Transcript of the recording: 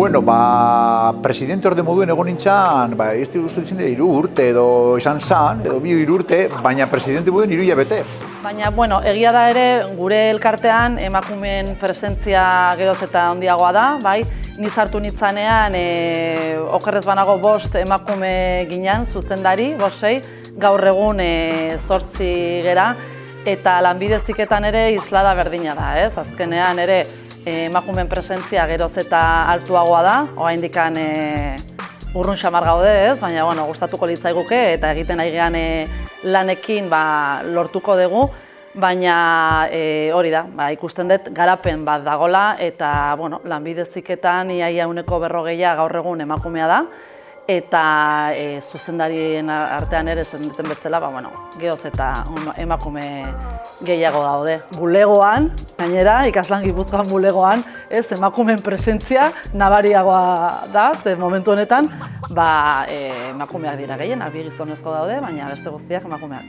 Bueno, presidente orde moduen egon nintzen, ez uste dizen dira 3 urte edo izan zan, edo 2 urte, baina presidente moduen 3 hilabete. Baina, bueno, egia da ere, gure elkartean emakumeen presentzia geroz eta handiagoa da, bai? Ni sartu nitzanean, okerrez banago 5 emakume ginen, zuzendari, 5-6, gaur egun 8 gera, eta Lanbide Heziketan ere islada berdina da, ez? Azkenean ere, emakumeen presentzia geroz eta altuagoa da, oraindikan urrun xamar gaude, ez? Baina, bueno, gustatuko litzaiguke eta egiten ari gean lanekin lortuko dugu, baina hori da, ikusten dut garapen bat dagola eta, bueno, Lanbide Heziketan iaia 40% gaur egun emakumea da, eta zuzendarien artean ere esan duten bezala, geroz eta emakume gehiago daude. Bulegoan, gainera, ikaslan Gipuzkoan bulegoan, emakumeen presentzia nabariagoa da, ze momentu honetan, emakumeak dira gehienak, 2 gizonezko daude, baina beste guztiak emakumeak.